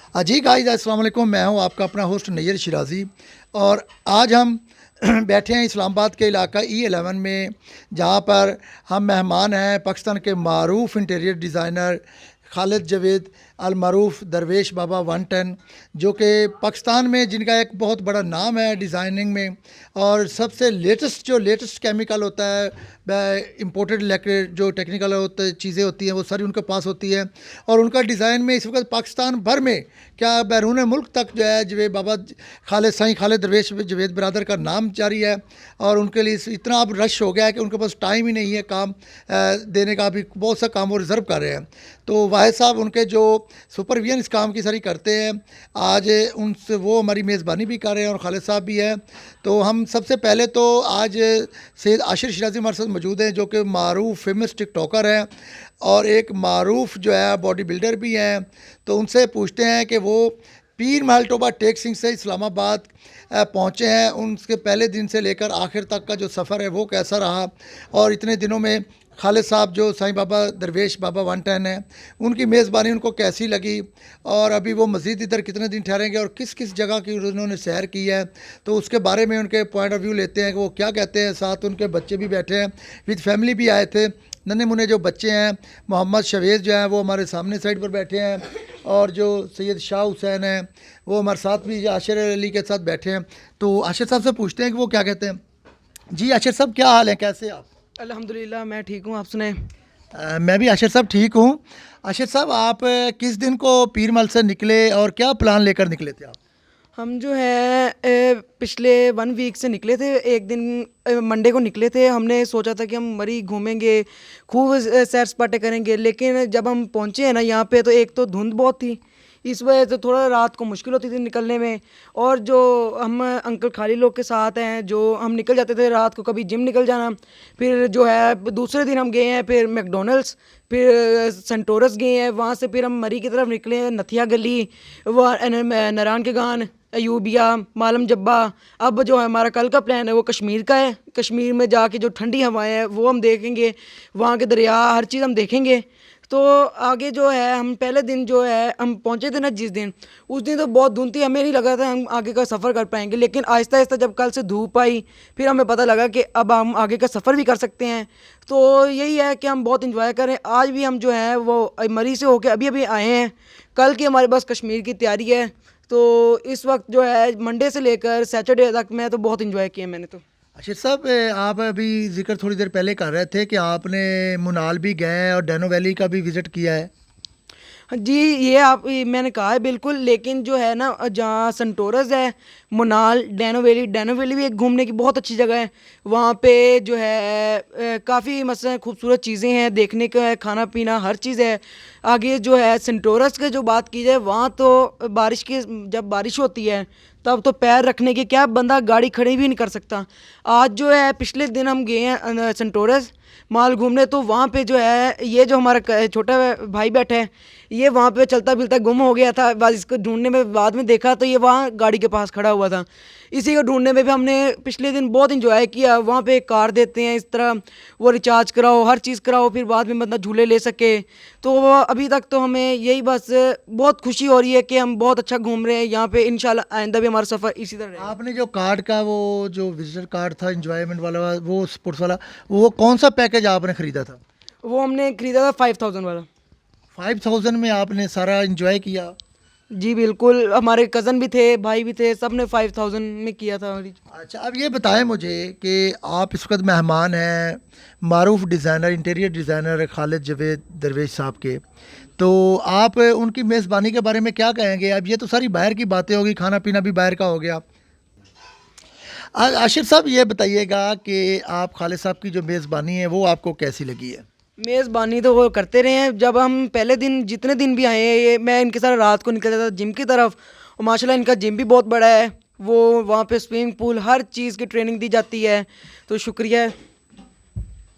जी guys, अस्सलाम वालेकुम। मैं हूं आपका अपना होस्ट नैयर शिराज़ी और आज हम बैठे हैं इस्लामाबाद के इलाका E11 में, जहां पर हम मेहमान हैं पाकिस्तान के मारूफ़ इंटीरियर डिज़ाइनर खालिद जवेद अल मारूफ़ दरवेश बाबा 110, जो कि पाकिस्तान में जिनका एक बहुत बड़ा नाम है डिज़ाइनिंग में। और सबसे लेटेस्ट केमिकल होता है, इंपोर्टेड इलेक्ट्रिक जो टेक्निकल होते चीज़ें होती हैं वो सारी उनके पास होती है। और उनका डिज़ाइन में इस वक्त पाकिस्तान भर में क्या बैरून मुल्क तक जो है जवेद बाबा खालिद साईं खालिद दरवेश जवेद बरदर का नाम जारी है। और उनके लिए इतना अब रश हो गया है कि उनके पास टाइम ही नहीं है काम देने का। भी बहुत सा काम वो रिज़र्व कर रहे हैं। तो वाहिद साहब उनके जो सुपरविजन इस काम की सारी करते हैं, आज उनसे वो हमारी मेज़बानी भी कर रहे हैं और खालिद साहब भी है। तो हम सबसे पहले तो आज सैयद आशिर शिराज़ी हमारे साथ मौजूद हैं, जो कि मारूफ फेमस टिकटॉकर हैं और एक मारूफ जो है बॉडी बिल्डर भी हैं। तो उनसे पूछते हैं कि वो पीर महल टोबा टेक सिंह से इस्लामाबाद पहुँचे हैं, उनके पहले दिन से लेकर आखिर तक का जो सफ़र है वो कैसा रहा, और इतने दिनों में खालिद साहब जो साईं बाबा दरवेश बाबा 110 है उनकी मेज़बानी उनको कैसी लगी, और अभी वो मज़ीद इधर कितने दिन ठहरेंगे और किस किस जगह की उन्होंने सैर की है। तो उसके बारे में उनके पॉइंट ऑफ व्यू लेते हैं कि वो क्या कहते हैं। साथ उनके बच्चे भी बैठे हैं, विद फैमिली भी आए थे। नन्हे मुन्ने जो बच्चे हैं, मोहम्मद शवेज़ जो हैं वो हमारे सामने साइड पर बैठे हैं, और जो सैयद शाह हुसैन हैं वो हमारे साथ भी आशिर अली के साथ बैठे हैं। तो आशिर साहब से पूछते हैं कि वो क्या कहते हैं। जी आशिर साहब, क्या हाल है, कैसे आप? अल्हम्दुलिल्लाह मैं ठीक हूँ, आप सुनाएं। मैं भी आशिर साहब ठीक हूँ। आशिर साहब, आप किस दिन को पीरमल से निकले और क्या प्लान लेकर निकले थे आप? हम जो है पिछले 1 वीक से निकले थे। एक दिन मंडे को निकले थे। हमने सोचा था कि हम मरी घूमेंगे, खूब सैर सपाटे करेंगे, लेकिन जब हम पहुँचे हैं ना यहाँ पे, तो एक तो धुंध बहुत थी, इस वजह से थोड़ा रात को मुश्किल होती थी निकलने में। और जो हम अंकल खाली लोग के साथ हैं, जो हम निकल जाते थे रात को, कभी जिम निकल जाना, फिर जो है दूसरे दिन हम गए हैं फिर मैकडोनल्ड्स, फिर सेंटोरस गए हैं, वहाँ से फिर हम मरी की तरफ निकले हैं, नथिया गली, वह नारायण के गान, अयूबिया, मालम जब्बा। अब जो है हमारा कल का प्लान है वो कश्मीर का है। कश्मीर में जाके जो ठंडी हवाएं हैं वो हम देखेंगे, वहाँ के दरिया, हर चीज़ हम देखेंगे। तो आगे जो है हम पहले दिन जो है हम पहुँचे थे ना जिस दिन, उस दिन तो बहुत धुंध थी, हमें नहीं लगा था हम आगे का सफ़र कर पाएंगे, लेकिन आहिस्ता आहिस्ता जब कल से धूप आई, फिर हमें पता लगा कि अब हम आगे का सफ़र भी कर सकते हैं। तो यही है कि हम बहुत इंजॉय करें। आज भी हम जो है वो मरी से होके अभी अभी आए हैं। कल की हमारे पास कश्मीर की तैयारी है। तो इस वक्त जो है मंडे से लेकर सैटरडे तक मैं तो बहुत इंजॉय किया मैंने तो। आशिर साहब, आप अभी जिक्र थोड़ी देर पहले कर रहे थे कि आपने मुनाल भी गए हैं और डैनो वैली का भी विज़िट किया है। हाँ जी, ये मैंने कहा है बिल्कुल, लेकिन जो है ना जहाँ संटोरस है, मुनाल, डैनो वैली भी एक घूमने की बहुत अच्छी जगह है। वहाँ पे जो है काफ़ी मसलन खूबसूरत चीज़ें हैं, देखने का है, खाना पीना हर चीज़ है। आगे जो है सेंटोरस की जो बात की जाए, वहाँ तो जब बारिश होती है तब तो पैर रखने के क्या, बंदा गाड़ी खड़ी भी नहीं कर सकता। आज जो है पिछले दिन हम गए हैं सेंटोरस माल घूमने, तो वहाँ पे जो है ये जो हमारा छोटा भाई बैठा है, ये वहाँ पे चलता फिरता गुम हो गया था। बाद इसको ढूंढने में बाद में देखा तो ये वहाँ गाड़ी के पास खड़ा हुआ था। इसी को ढूंढने में भी हमने पिछले दिन बहुत इंजॉय किया। वहाँ पे एक कार देते हैं इस तरह, वो रिचार्ज कराओ, हर चीज़ कराओ, फिर बाद में बंदा झूले ले सके। तो अभी तक तो हमें यही बस बहुत खुशी हो रही है कि हम बहुत अच्छा घूम रहे हैं यहाँ पे। इंशाल्लाह आइंदा भी हमारा सफ़र इसी तरह रहेगा। आपने जो कार्ड का वो जो विजिटर कार्ड था इंजॉयमेंट वाला, वो स्पोर्ट्स वाला, वो कौन सा पैकेज आपने ख़रीदा था? वो हमने ख़रीदा था 5000 वाला। 5000 में आपने सारा इंजॉय किया? जी बिल्कुल, हमारे कज़न भी थे, भाई भी थे, सब ने 5000 में किया था। अच्छा, अब ये बताएं मुझे कि आप इस वक्त मेहमान हैं मारूफ designer interior designer Khalid Javed Darvesh साहब के। तो आप उनकी मेज़बानी के बारे में क्या कहेंगे? अब ये तो सारी बाहर की बातें होगी, खाना पीना भी बाहर का हो गया। आशिर साहब, ये बताइएगा कि आप खालिद साहब की जो मेज़बानी है वो आपको कैसी लगी है? मेज़बानी तो वो करते रहे हैं। जब हम पहले दिन जितने दिन भी आए हैं, ये मैं इनके साथ रात को निकल जाता था जिम की तरफ, और माशाल्लाह इनका जिम भी बहुत बड़ा है। वो वहाँ पे स्विमिंग पूल, हर चीज़ की ट्रेनिंग दी जाती है। तो शुक्रिया है।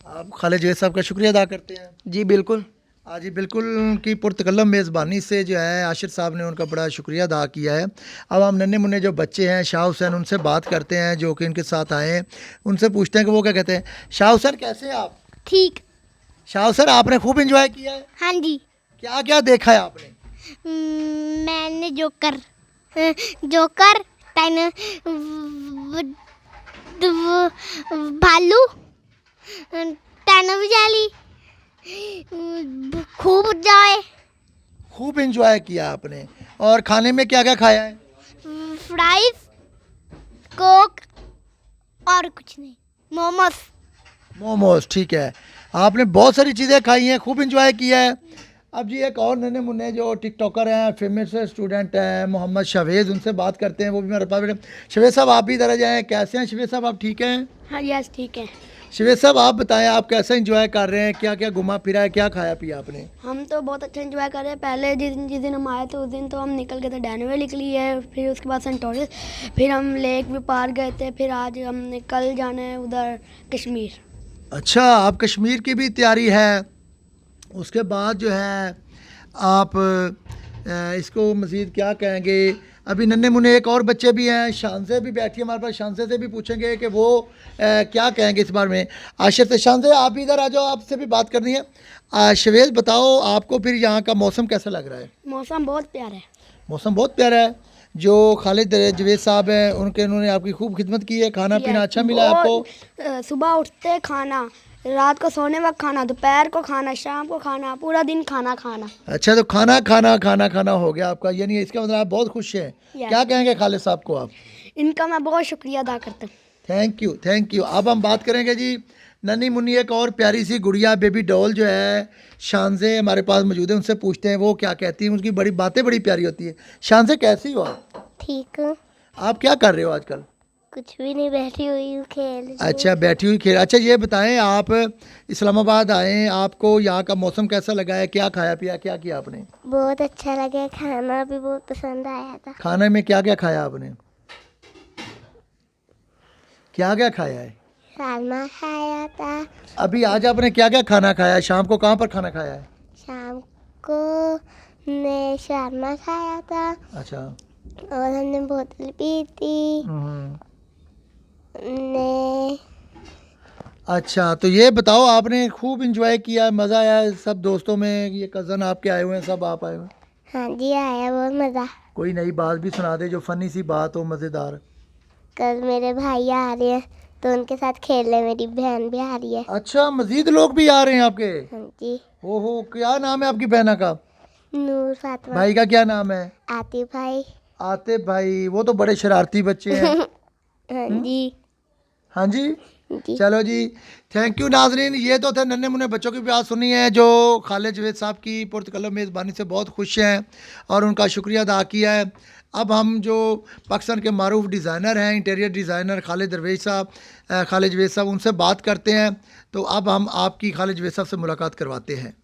आप खालिद जवेद साहब का शुक्रिया अदा करते हैं। जी बिल्कुल। हाँ जी, बिल्कुल। उनकी पुरतकल्लम मेज़बानी से जो है आशिर साहब ने उनका बड़ा शुक्रिया अदा किया है। अब हम नन्हे मुन्ने जो बच्चे हैं शाह हुसैन, उनसे बात करते हैं जो कि इनके साथ आए हैं। उनसे पूछते हैं कि वो क्या कहते हैं। शाह हुसैन, कैसे हैं आप? ठीक। शाह हुसैन, आपने खूब इंजॉय किया है? हाँ जी। क्या क्या देखा है आपने? मैंने जोकर टेन भालू टेन बजाली खूब जाए खूब एंजॉय किया आपने। और खाने में क्या क्या खाया है? फ्राइज कोक और कुछ नहीं मोमोस। मोमोज, ठीक है। आपने बहुत सारी चीज़ें खाई हैं, खूब एंजॉय किया है। अब जी एक और नन्हे मुन्ने जो टिकटॉकर हैं, फेमस स्टूडेंट हैं, मोहम्मद शवेज़, उनसे बात करते हैं। वो भी मेरे पास बैठे। शवेज़ साहब आप भी इधर आ जाएँ। कैसे हैं शवेज़ साहब, आप ठीक हैं? हाँ यस ठीक है। शवेज़ साहब आप बताएं, आप कैसे एंजॉय कर रहे हैं? क्या क्या घुमा फिरा है, क्या खाया पिया आपने? हम तो बहुत अच्छा एंजॉय कर रहे हैं। पहले जिस दिन हम आए थे उस दिन तो हम निकल गए थे डैनवे निकली है, फिर उसके बाद सेंट टॉरिस, फिर हम लेक भी पार गए थे, फिर आज हमने कल जाना है उधर कश्मीर। अच्छा, आप कश्मीर की भी तैयारी है। उसके बाद जो है आप इसको मज़ीद क्या कहेंगे? अभी नन्हे मुन्ने एक और बच्चे भी हैं, शानज़े भी बैठी है हमारे पास। शानज़े से भी पूछेंगे कि वो क्या कहेंगे इस बारे में। आशिर से शानज़े आप भी इधर आ जाओ, आपसे भी बात करनी है। शवेज़ बताओ, आपको फिर यहाँ का मौसम कैसा लग रहा है? मौसम बहुत प्यारा है। मौसम बहुत प्यारा है। जो खालिद जवेद साहब हैं उन्होंने आपकी खूब खिदमत की है। खाना पीना अच्छा मिला है आपको? सुबह उठते खाना, रात को सोने वक्त खाना, दोपहर को खाना, शाम को खाना, पूरा दिन खाना खाना। अच्छा, तो खाना हो गया आपका, यानी इसका मतलब आप बहुत खुश हैं। क्या कहेंगे खालिद साहब को आप? इनका मैं बहुत शुक्रिया अदा करता हूँ। Thank you. अब हम बात करेंगे जी नन्ही मुन्नी एक और प्यारी सी गुड़िया बेबी डॉल जो है शानज़े हमारे पास मौजूद है। उनसे पूछते हैं वो क्या कहती है। उनकी बड़ी बातें बड़ी प्यारी होती है। शानज़े कैसी हो आप? ठीक हूँ। आप क्या कर रहे हो आजकल? कुछ भी नहीं, बैठी हुई हूँ खेल रही हूँ। अच्छा, बैठी हुई खेल। अच्छा ये बताएं, आप इस्लामाबाद आए, आपको यहाँ का मौसम कैसा लगा है? क्या खाया पिया, क्या किया आपने? बहुत अच्छा लगा, खाना भी बहुत पसंद आया था। खाने में क्या क्या खाया आपने? क्या क्या खाया है? शर्मा खाया था। अभी आज आपने क्या क्या खाना खाया है? शाम को कहाँ पर खाना खाया है? शाम को ने शर्मा खाया था अच्छा। और हमने बोतल पी थी ने। अच्छा, तो ये बताओ, आपने खूब इंजॉय किया, मज़ा आया है सब दोस्तों में? ये कज़न आपके आए हुए हैं, सब आप आए हुए हैं? हाँ जी आया बहुत मज़ा। कोई नई बात भी सुना दे जो फ़नी सी बात हो, मज़ेदार। कल मेरे भाई आ रहे हैं तो उनके साथ खेलने मेरी बहन भी आ रही है। अच्छा, मज़ीद लोग भी आ रहे हैं आपके? हाँ जी। ओहो, क्या नाम है आपकी बहना का? नूर फातिमा। भाई का क्या नाम है? आतिफ भाई। आतिफ भाई, वो तो बड़े शरारती बच्चे हैं। हाँ जी। हाँ जी। जी। चलो जी, थैंक यू नाजरीन। ये तो थे नन्हे मुन्ने बच्चों की बात सुनी है जो खालिद जवेद साहब की पुरतकल्लम मेज़बानी से बहुत खुश हैं और उनका शुक्रिया अदा किया है। अब हम जो पाकिस्तान के मारूफ डिज़ाइनर हैं, इंटीरियर डिज़ाइनर खालिद जवेद साहब, उनसे बात करते हैं। तो अब हम आपकी खालिद जवेद साहब से मुलाकात करवाते हैं।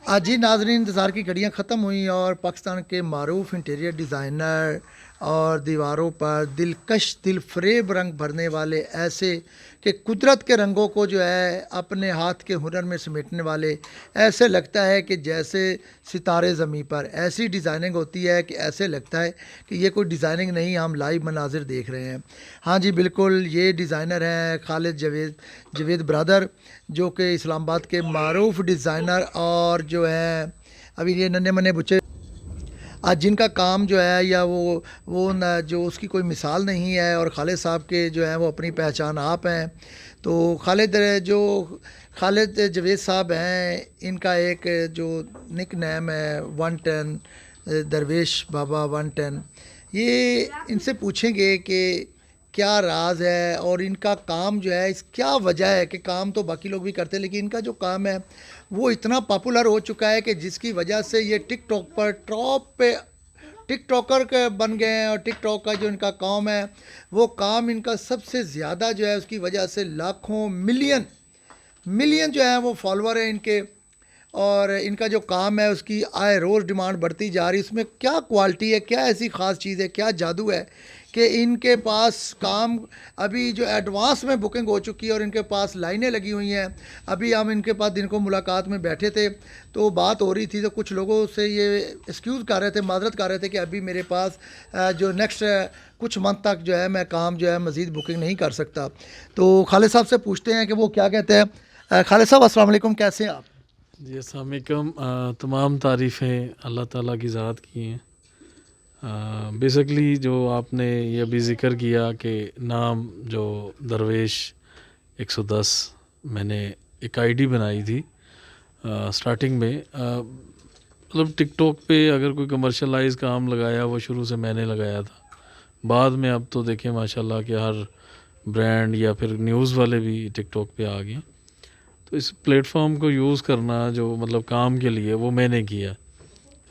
आज जी नाजरीन, इंतज़ार की घड़ियाँ ख़त्म हुई और पाकिस्तान के मारूफ इंटीरियर डिज़ाइनर और दीवारों पर दिलकश दिलफरेब रंग भरने वाले, ऐसे कि कुदरत के रंगों को जो है अपने हाथ के हुनर में समेटने वाले, ऐसे लगता है कि जैसे सितारे ज़मीं पर। ऐसी डिज़ाइनिंग होती है कि ऐसे लगता है कि ये कोई डिज़ाइनिंग नहीं, हम लाइव मनाजिर देख रहे हैं। हाँ जी बिल्कुल, ये डिज़ाइनर हैं खालिद जवेद ब्रदर, जो कि इस्लामाबाद के मारूफ डिज़ाइनर और जो है अभी ये नन्हे मन्ने बच्चे आज जिनका काम जो है या वो न जो उसकी कोई मिसाल नहीं है। और खालिद साहब के जो है वो अपनी पहचान आप हैं। तो खालिद जवेद साहब हैं, इनका एक जो निक नेम है 110 दरवेश बाबा 110। ये इनसे पूछेंगे कि क्या राज है और इनका काम जो है, इस क्या वजह है कि काम तो बाकी लोग भी करते हैं लेकिन इनका जो काम है वो इतना पॉपुलर हो चुका है कि जिसकी वजह से ये टिकटॉक पर टॉप पे टिकटॉकर के बन गए हैं। और टिकटॉक का जो इनका काम है वो काम इनका सबसे ज़्यादा जो है उसकी वजह से लाखों मिलियन जो है वो फॉलोअर हैं इनके। और इनका जो काम है उसकी आए रोज़ डिमांड बढ़ती जा रही है। उसमें क्या क्वालिटी है, क्या ऐसी ख़ास चीज़ है, क्या जादू है कि इनके पास काम अभी जो एडवांस में बुकिंग हो चुकी है और इनके पास लाइनें लगी हुई हैं। अभी हम इनके पास दिन को मुलाकात में बैठे थे तो बात हो रही थी, तो कुछ लोगों से ये एक्सक्यूज़ कर रहे थे, माजरत कर रहे थे कि अभी मेरे पास जो नेक्स्ट कुछ मंथ तक जो है मैं काम जो है मज़ीद बुकिंग नहीं कर सकता। तो खालिद साहब से पूछते हैं कि वो क्या कहते हैं। खालिद साहब अस्सलाम वालेकुम, कैसे हैं आप? जी अस्सलाम वालेकुम। तमाम तारीफ़ें अल्लाह ताला की ज़ात की हैं। बेसिकली जो आपने ये अभी ज़िक्र किया कि नाम जो दरवेश 110, मैंने एक आईडी बनाई थी स्टार्टिंग में। मतलब टिकटॉक पे अगर कोई कमर्शलाइज काम लगाया वो शुरू से मैंने लगाया था। बाद में अब तो देखें माशाल्लाह कि हर ब्रांड या फिर न्यूज़ वाले भी टिकटॉक पे आ गए। तो इस प्लेटफॉर्म को यूज़ करना जो मतलब काम के लिए वो मैंने किया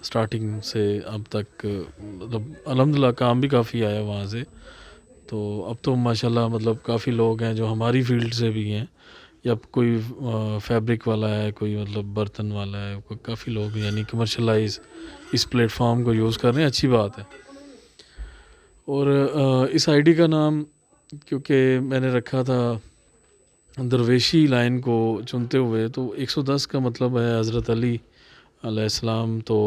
स्टार्टिंग से अब तक। मतलब अल्हम्दुलिल्लाह काम भी काफ़ी आया वहाँ से। तो अब तो माशाल्लाह मतलब काफ़ी लोग हैं जो हमारी फील्ड से भी हैं, या कोई फैब्रिक वाला है, कोई मतलब बर्तन वाला है, काफ़ी लोग यानी कमर्शलाइज इस प्लेटफॉर्म को यूज़ कर रहे हैं। अच्छी बात है। और इस आईडी का नाम क्योंकि मैंने रखा था दरवेशी लाइन को चुनते हुए, तो 110 का मतलब है हज़रत अली अलैहिस्सलाम। तो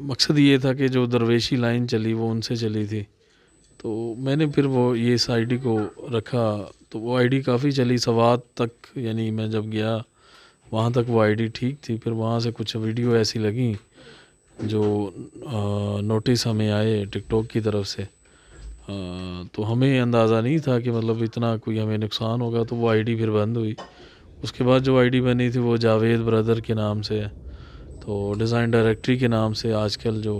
मकसद ये था कि जो दरवेशी लाइन चली वो उनसे चली थी। तो मैंने फिर वो ये इस आईडी को रखा। तो वो आईडी काफ़ी चली सवात तक, यानी मैं जब गया वहाँ तक वो आईडी ठीक थी। फिर वहाँ से कुछ वीडियो ऐसी लगी जो नोटिस हमें आए टिकटॉक की तरफ से। तो हमें अंदाज़ा नहीं था कि मतलब इतना कोई हमें नुकसान होगा। तो वो आईडी फिर बंद हुई। उसके बाद जो आईडी बनी थी वो जावेद ब्रदर के नाम से है। तो डिज़ाइन डायरेक्टरी के नाम से आजकल जो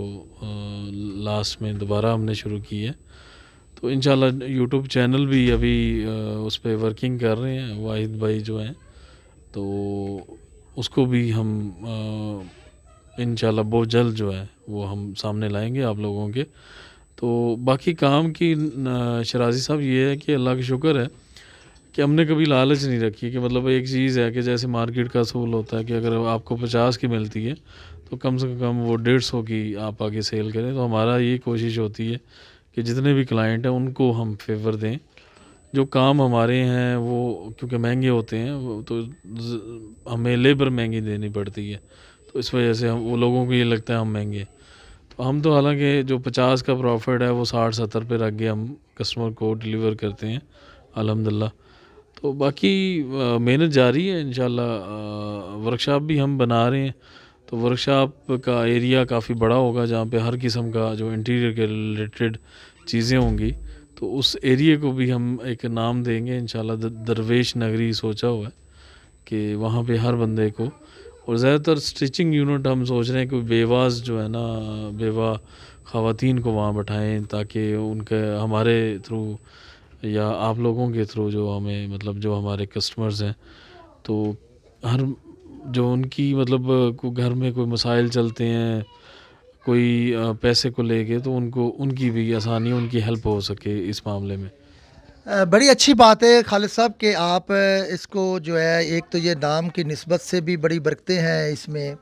लास्ट में दोबारा हमने शुरू की है। तो इंशाल्लाह यूट्यूब चैनल भी अभी उस पर वर्किंग कर रहे हैं वाहिद भाई जो हैं। तो उसको भी हम इंशाल्लाह बहुत जल्द जो है वो हम सामने लाएंगे आप लोगों के। तो बाकी काम की शराजी साहब ये है कि अल्लाह का शुक्र है कि हमने कभी लालच नहीं रखी कि मतलब एक चीज़ है कि जैसे मार्केट का असूल होता है कि अगर आपको 50 की मिलती है तो कम से कम वो 150 की आप आगे सेल करें। तो हमारा ये कोशिश होती है कि जितने भी क्लाइंट हैं उनको हम फेवर दें। जो काम हमारे हैं वो क्योंकि महंगे होते हैं वो तो हमें लेबर महंगी देनी पड़ती है। तो इस वजह से हम वो लोगों को ये लगता है हम महंगे। तो हम तो हालांकि जो 50 का प्रॉफिट है वो 60-70 पे रख के हम कस्टमर को डिलीवर करते हैं अल्हम्दुलिल्लाह। तो बाकी मेहनत जारी है इंशाल्लाह। वर्कशॉप भी हम बना रहे हैं। तो वर्कशॉप का एरिया काफ़ी बड़ा होगा जहाँ पे हर किस्म का जो इंटीरियर के रिलेटेड चीज़ें होंगी। तो उस एरिया को भी हम एक नाम देंगे इंशाल्लाह दरवेश नगरी सोचा हुआ है कि वहाँ पे हर बंदे को। और ज़्यादातर स्टिचिंग यूनिट हम सोच रहे हैं कि बेवाज जो है ना, बेवा ख़वातीन को वहाँ बैठाएं ताकि उनके हमारे थ्रू या आप लोगों के थ्रू जो हमें मतलब जो हमारे कस्टमर्स हैं तो हर जो उनकी मतलब को घर में कोई मसाइल चलते हैं कोई पैसे को लेके, तो उनको उनकी भी आसानी उनकी हेल्प हो सके इस मामले में। बड़ी अच्छी बात है खालिद साहब कि आप इसको जो है एक तो ये नाम की निस्बत से भी बड़ी बरकतें हैं इसमें।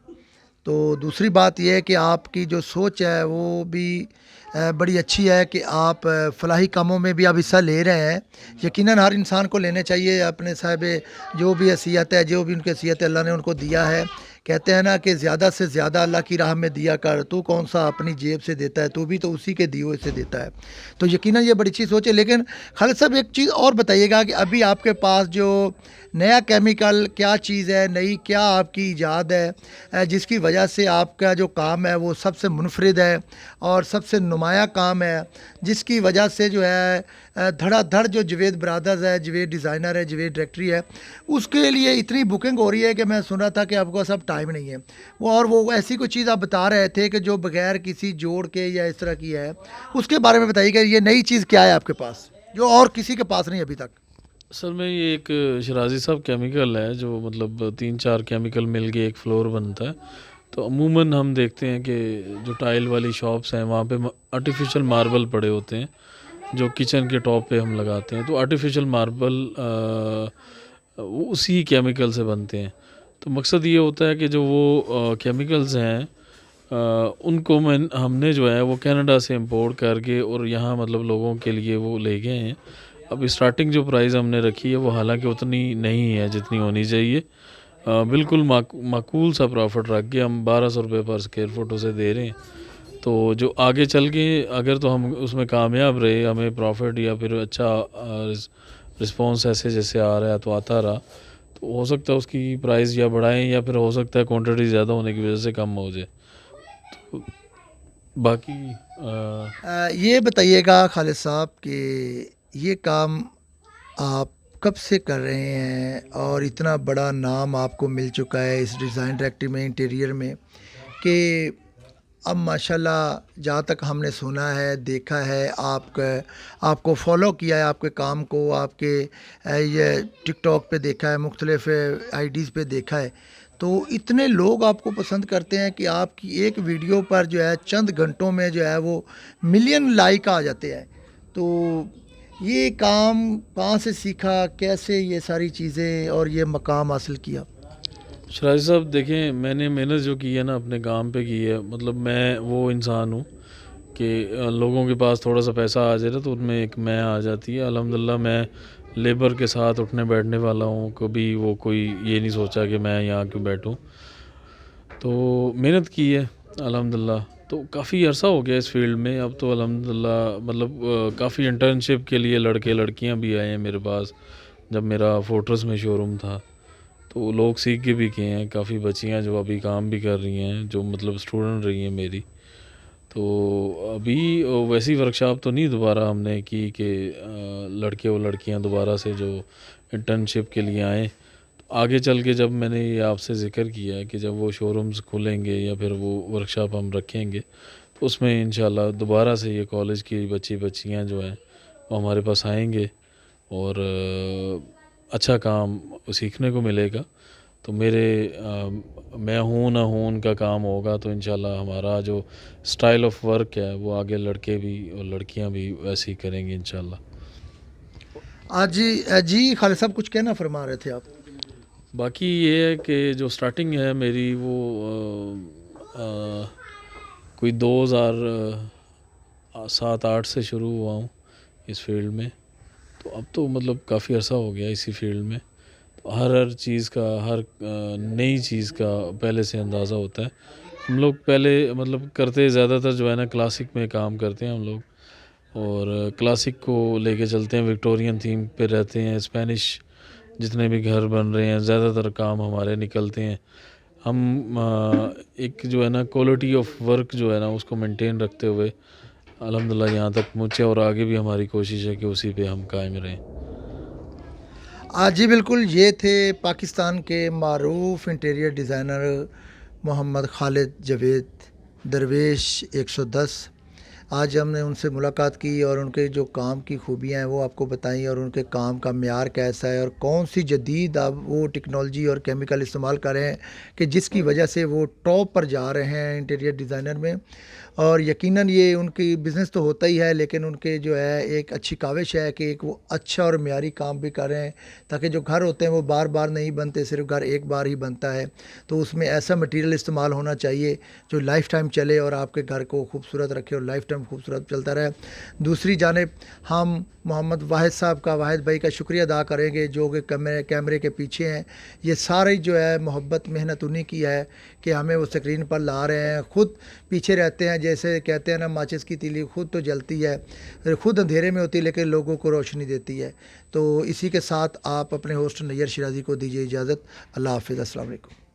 तो दूसरी बात यह है कि आपकी जो सोच है वो भी बड़ी अच्छी है कि आप फलाही कामों में भी आप हिस्सा ले रहे हैं। यकीनन हर इंसान को लेने चाहिए अपने साहिब जो भी हैसियत है, जो भी उनकी हैसियत अल्लाह ने उनको दिया है। कहते हैं ना कि ज़्यादा से ज़्यादा अल्लाह की राह में दिया कर, तू कौन सा अपनी जेब से देता है, तू भी तो उसी के दिए हुए से देता है। तो यकीनन ये बड़ी अच्छी सोच है। लेकिन खालिद साहब एक चीज़ और बताइएगा कि अभी आपके पास जो नया केमिकल क्या चीज़ है, नई क्या आपकी ईजाद है जिसकी वजह से आपका जो काम है वो सबसे मुनफरिद है और सबसे नुमाया काम है, जिसकी वजह से जो है धड़ाधड़ जो जवेद ब्रदर्स है, जवेद डिज़ाइनर है, जवेद डायरेक्टरी है, उसके लिए इतनी बुकिंग हो रही है कि मैं सुन रहा था कि आपको सब टाइम नहीं है वो। और वो ऐसी कोई चीज़ आप बता रहे थे कि जो बगैर किसी जोड़ के या इस तरह की है, उसके बारे में बताइए कि ये नई चीज़ क्या है आपके पास जो और किसी के पास नहीं अभी तक। असल में ये एक शराजी साहब केमिकल है जो मतलब 3-4 केमिकल मिल के एक फ्लोर बनता है। तो अमूमन हम देखते हैं कि जो टाइल वाली शॉप्स हैं वहाँ पे आर्टिफिशियल मार्बल पड़े होते हैं जो किचन के टॉप पे हम लगाते हैं। तो आर्टिफिशियल मार्बल वो उसी केमिकल से बनते हैं। तो मकसद ये होता है कि जो वो केमिकल्स हैं उनको हमने जो है वो कनाडा से इंपोर्ट करके और यहाँ मतलब लोगों के लिए वो ले गए हैं। अब स्टार्टिंग जो प्राइस हमने रखी है वो हालांकि उतनी नहीं है जितनी होनी चाहिए। बिल्कुल माकूल सा प्रॉफिट रख के हम 1200 रुपये पर स्क्वायर फुट उसे दे रहे हैं। तो जो आगे चल के अगर तो हम उसमें कामयाब रहे, हमें प्रॉफिट या फिर अच्छा रिस्पॉन्स ऐसे जैसे आ रहा है तो आता रहा, तो हो सकता है उसकी प्राइस या बढ़ाएं या फिर हो सकता है क्वांटिटी ज़्यादा होने की वजह से कम हो जाए। तो बाकी ये बताइएगा खालिद साहब कि ये काम आप कब से कर रहे हैं और इतना बड़ा नाम आपको मिल चुका है इस डिज़ाइन डायरेक्टिव में, इंटीरियर में, कि अब माशाल्लाह जहाँ तक हमने सुना है, देखा है, आपको फॉलो किया है, आपके काम को आपके ये टिकटॉक पे देखा है, मुख्तलिफ आईडीज़ पे देखा है, तो इतने लोग आपको पसंद करते हैं कि आपकी एक वीडियो पर जो है चंद घंटों में जो है वो मिलियन लाइक आ जाते हैं। तो ये काम कहाँ से सीखा, कैसे ये सारी चीज़ें और ये मकाम हासिल किया? शराजी साहब देखें, मैंने मेहनत जो की है ना अपने काम पे की है, मतलब मैं वो इंसान हूँ कि लोगों के पास थोड़ा सा पैसा आ जाए ना तो उनमें एक मैं आ जाती है। अल्हम्दुलिल्लाह मैं लेबर के साथ उठने बैठने वाला हूँ, कभी वो कोई ये नहीं सोचा कि मैं यहाँ क्यों बैठूँ। तो मेहनत की है अल्हम्दुलिल्लाह। तो काफ़ी अरसा हो गया इस फील्ड में, अब तो अल्हम्दुलिल्लाह मतलब काफ़ी इंटर्नशिप के लिए लड़के लड़कियाँ भी आए हैं मेरे पास। जब मेरा फोर्ट्रेस में शोरूम था तो लोग सीख के भी गए हैं, काफ़ी बच्चियाँ जो अभी काम भी कर रही हैं, जो मतलब स्टूडेंट रही हैं मेरी। तो अभी वैसी वर्कशॉप तो नहीं दोबारा हमने की कि लड़के और लड़कियां दोबारा से जो इंटर्नशिप के लिए आएँ। तो आगे चल के जब मैंने ये आपसे ज़िक्र किया है कि जब वो शोरूम्स खुलेंगे या फिर वो वर्कशॉप हम रखेंगे तो उसमें इंशाल्लाह दोबारा से ये कॉलेज की बच्चियां जो हैं वो हमारे पास आएंगे और अच्छा काम सीखने को मिलेगा। तो मेरे मैं हूँ ना हूँ उनका काम होगा तो इंशाल्लाह हमारा जो स्टाइल ऑफ वर्क है वो आगे लड़के भी और लड़कियां भी वैसे ही करेंगे इंशाल्लाह। आज जी खालिद साहब कुछ कहना फरमा रहे थे आप? बाकी ये है कि जो स्टार्टिंग है मेरी वो कोई 2007-8 से शुरू हुआ हूँ इस फील्ड में। तो अब तो मतलब काफ़ी अर्सा हो गया इसी फील्ड में। तो हर चीज़ का हर नई चीज़ का पहले से अंदाज़ा होता है। हम लोग पहले मतलब करते ज़्यादातर जो है ना क्लासिक में काम करते हैं हम लोग, और क्लासिक को लेके चलते हैं, विक्टोरियन थीम पे रहते हैं। स्पेनिश जितने भी घर बन रहे हैं ज़्यादातर काम हमारे निकलते हैं। हम एक जो है ना क्वालिटी ऑफ वर्क जो है ना उसको मेंटेन रखते हुए अल्हम्दुलिल्लाह यहाँ तक पहुँचे और आगे भी हमारी कोशिश है कि उसी पे हम कायम रहें। जी बिल्कुल, ये थे पाकिस्तान के मारूफ इंटीरियर डिज़ाइनर मोहम्मद खालिद जवेद दरवेश 110। आज हमने उनसे मुलाकात की और उनके जो काम की खूबियाँ हैं वो आपको बताई और उनके काम का म्यार कैसा है और कौन सी जदीद अब वो टेक्नोलॉजी और केमिकल इस्तेमाल कर रहे हैं कि जिसकी वजह से वो टॉप पर जा रहे हैं इंटीरियर डिज़ाइनर में। और यकीनन ये उनकी बिज़नेस तो होता ही है, लेकिन उनके जो है एक अच्छी काविश है कि एक वो अच्छा और म्यारी काम भी कर रहे हैं ताकि जो घर होते हैं वो बार बार नहीं बनते, सिर्फ घर एक बार ही बनता है। तो उसमें ऐसा मटेरियल इस्तेमाल होना चाहिए जो लाइफ टाइम चले और आपके घर को खूबसूरत रखे और लाइफ टाइम खूबसूरत चलता रहे। दूसरी जानिब हम मोहम्मद वाहिद साहब का, वाहिद भाई का शुक्रिया अदा करेंगे जो कि कैमरे के पीछे हैं। ये सारी जो है मोहब्बत मेहनत उन्हीं की है कि हमें वो स्क्रीन पर ला रहे हैं, ख़ुद पीछे रहते हैं। जैसे कहते हैं ना, माचिस की तीली खुद तो जलती है, खुद अंधेरे में होती है लेकिन लोगों को रोशनी देती है। तो इसी के साथ आप अपने होस्ट नैयर शिराज़ी को दीजिए इजाज़त। अल्लाह हाफ़िज़, अस्सलाम वालेकुम।